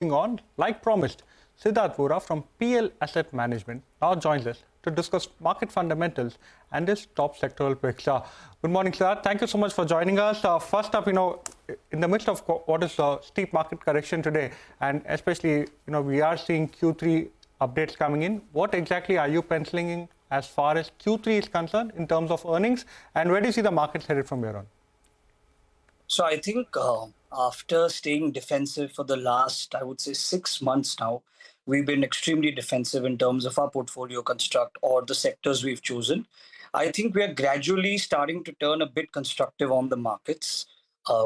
On, like promised, Siddharth Vora from PL Asset Management now joins us to discuss market fundamentals and his top sectoral picks. Good morning, Siddharth. Thank you so much for joining us. First up, in the midst of what is a steep market correction today, and especially, we are seeing Q3 updates coming in. What exactly are you penciling in as far as Q3 is concerned in terms of earnings, and where do you see the markets headed from here on? So I think after staying defensive for the last, I would say, 6 months now, we've been extremely defensive in terms of our portfolio construct or the sectors we've chosen. I think we are gradually starting to turn a bit constructive on the markets.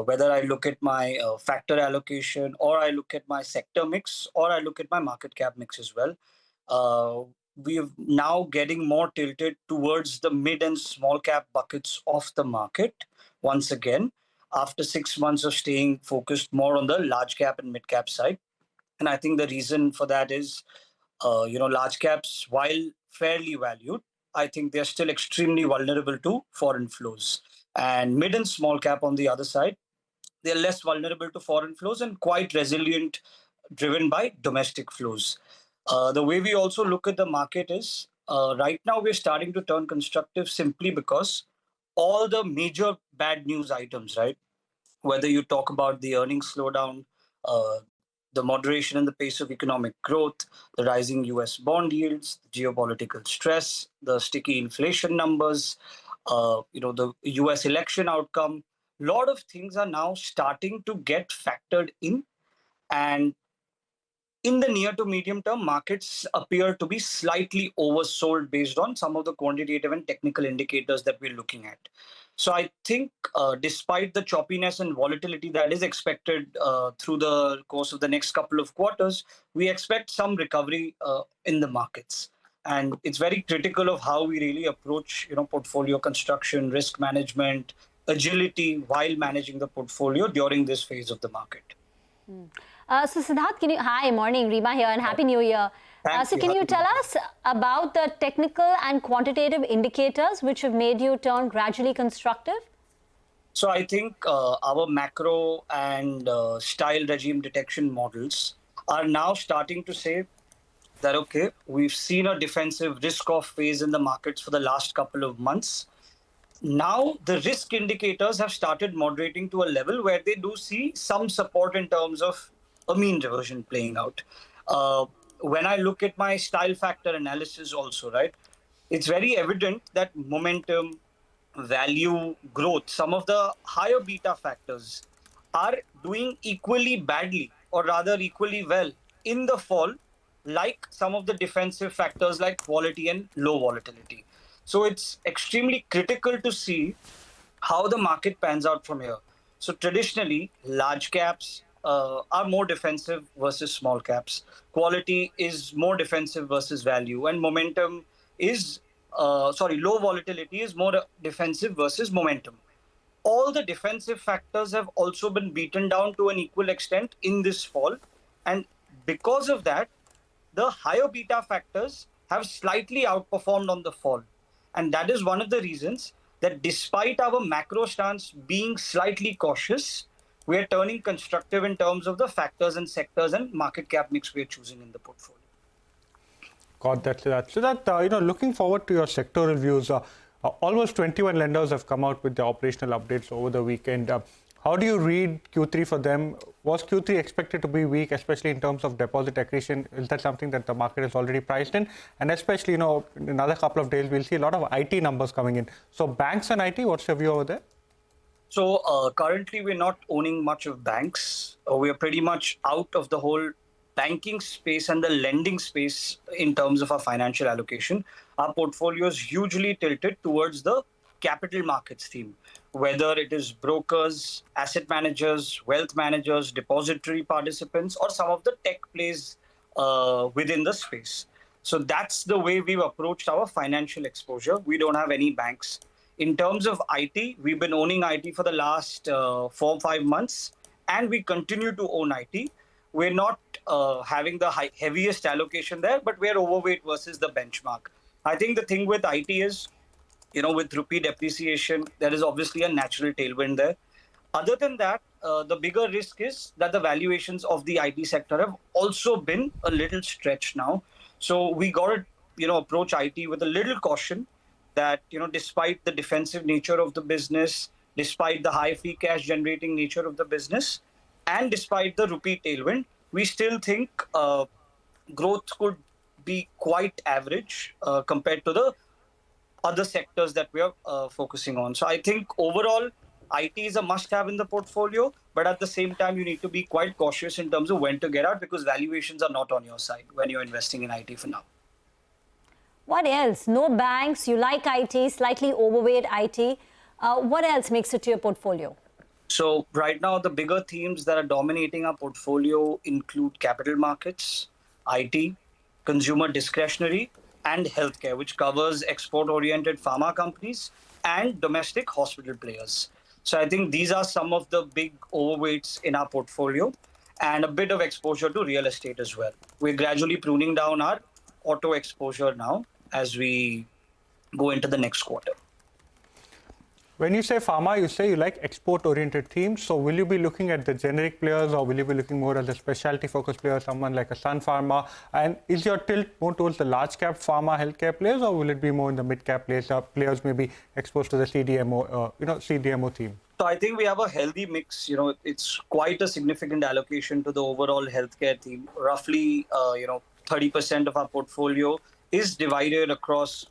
Whether I look at my factor allocation, or I look at my sector mix, or I look at my market cap mix as well. We're now getting more tilted towards the mid and small cap buckets of the market once again, after 6 months of staying focused more on the large cap and mid cap side. And I think the reason for that is, large caps, while fairly valued, I think they're still extremely vulnerable to foreign flows. And mid and small cap on the other side, they're less vulnerable to foreign flows and quite resilient, driven by domestic flows. The way we also look at the market is, right now we're starting to turn constructive simply because all the major bad news items, right? Whether you talk about the earnings slowdown, the moderation in the pace of economic growth, the rising US bond yields, the geopolitical stress, the sticky inflation numbers, the US election outcome, a lot of things are now starting to get factored in. And in the near to medium term, markets appear to be slightly oversold based on some of the quantitative and technical indicators that we're looking at. So I think despite the choppiness and volatility that is expected through the course of the next couple of quarters, we expect some recovery in the markets. And it's very critical of how we really approach, portfolio construction, risk management, agility while managing the portfolio during this phase of the market. So Siddharth, hi, morning, Rima here, and Happy New Year. Can you tell us about the technical and quantitative indicators which have made you turn gradually constructive? So I think our macro and style regime detection models are now starting to say that, okay, we've seen a defensive risk-off phase in the markets for the last couple of months. Now the risk indicators have started moderating to a level where they do see some support in terms of a mean reversion playing out. When I look at my style factor analysis also, right, it's very evident that momentum, value, growth, some of the higher beta factors are doing equally badly, or rather equally well, in the fall, like some of the defensive factors like quality and low volatility. So it's extremely critical to see how the market pans out from here. So traditionally, large caps are more defensive versus small caps. Quality is more defensive versus value. And momentum is, low volatility is more defensive versus momentum. All the defensive factors have also been beaten down to an equal extent in this fall. And because of that, the higher beta factors have slightly outperformed on the fall. And that is one of the reasons that despite our macro stance being slightly cautious, we are turning constructive in terms of the factors and sectors and market cap mix we are choosing in the portfolio. Got that. So that, looking forward to your sectoral views, almost 21 lenders have come out with the operational updates over the weekend. How do you read Q3 for them? Was Q3 expected to be weak, especially in terms of deposit accretion? Is that something that the market has already priced in? And especially, in another couple of days, we'll see a lot of IT numbers coming in. So banks and IT, what's your view over there? So currently, we're not owning much of banks. We are pretty much out of the whole banking space and the lending space in terms of our financial allocation. Our portfolio is hugely tilted towards the capital markets theme, whether it is brokers, asset managers, wealth managers, depository participants, or some of the tech plays within the space. So that's the way we've approached our financial exposure. We don't have any banks. In terms of IT, we've been owning IT for the last 4 or 5 months, and we continue to own IT. We're not having the heaviest allocation there, but we're overweight versus the benchmark. I think the thing with IT is, with rupee depreciation, there is obviously a natural tailwind there. Other than that, the bigger risk is that the valuations of the IT sector have also been a little stretched now. So we got to, approach IT with a little caution that, despite the defensive nature of the business, despite the high free cash generating nature of the business, and despite the rupee tailwind, we still think growth could be quite average compared to the other sectors that we are focusing on. So I think overall, IT is a must-have in the portfolio, but at the same time, you need to be quite cautious in terms of when to get out because valuations are not on your side when you're investing in IT for now. What else? No banks, you like IT, slightly overweight IT. What else makes it to your portfolio? So right now, the bigger themes that are dominating our portfolio include capital markets, IT, consumer discretionary, and healthcare, which covers export-oriented pharma companies and domestic hospital players. So I think these are some of the big overweights in our portfolio and a bit of exposure to real estate as well. We're gradually pruning down our auto exposure now as we go into the next quarter. When you say pharma, you say you like export-oriented themes. So will you be looking at the generic players or will you be looking more at the specialty-focused players, someone like a Sun Pharma? And is your tilt more towards the large-cap pharma healthcare players or will it be more in the mid-cap players, players maybe exposed to the CDMO, CDMO theme? So I think we have a healthy mix. It's quite a significant allocation to the overall healthcare theme. Roughly, 30% of our portfolio is divided across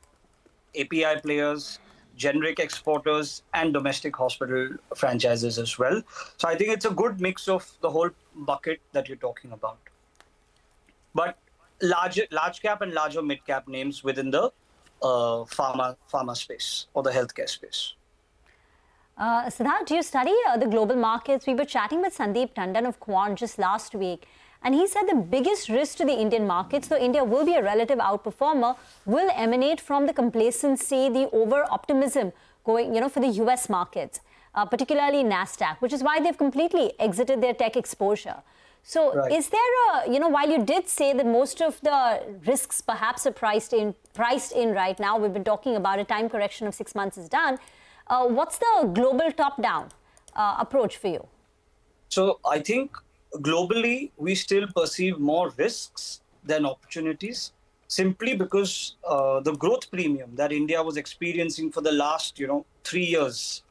API players, generic exporters, and domestic hospital franchises as well. So I think it's a good mix of the whole bucket that you're talking about. But large cap and larger mid cap names within the pharma space or the healthcare space. Siddharth, do you study the global markets? We were chatting with Sandeep Tandon of Quant just last week, and he said the biggest risk to the Indian markets, though India will be a relative outperformer, will emanate from the complacency, the over-optimism going, for the US markets, particularly NASDAQ, which is why they've completely exited their tech exposure. So Right. is there while you did say that most of the risks perhaps are priced in right now, we've been talking about a time correction of 6 months is done. What's the global top-down approach for you? So I think globally, we still perceive more risks than opportunities simply because the growth premium that India was experiencing for the last, 3 years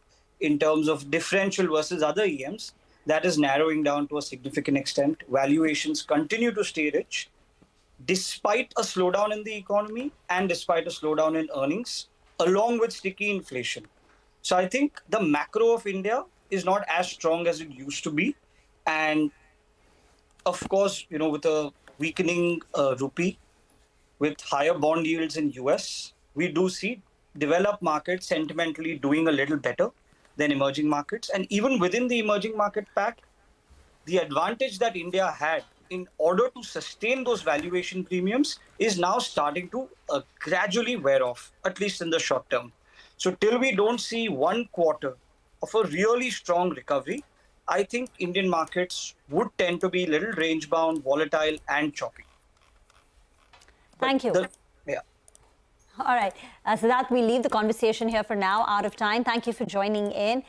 in terms of differential versus other EMs, that is narrowing down to a significant extent. Valuations continue to stay rich despite a slowdown in the economy and despite a slowdown in earnings, along with sticky inflation. So I think the macro of India is not as strong as it used to be. And of course, with a weakening rupee, with higher bond yields in US, we do see developed markets sentimentally doing a little better than emerging markets. And even within the emerging market pack, the advantage that India had in order to sustain those valuation premiums is now starting to gradually wear off, at least in the short term. So till we don't see 1 quarter of a really strong recovery, I think Indian markets would tend to be a little range-bound, volatile, and choppy. Thank you. Yeah. All right. Siddharth, we leave the conversation here for now, out of time. Thank you for joining in.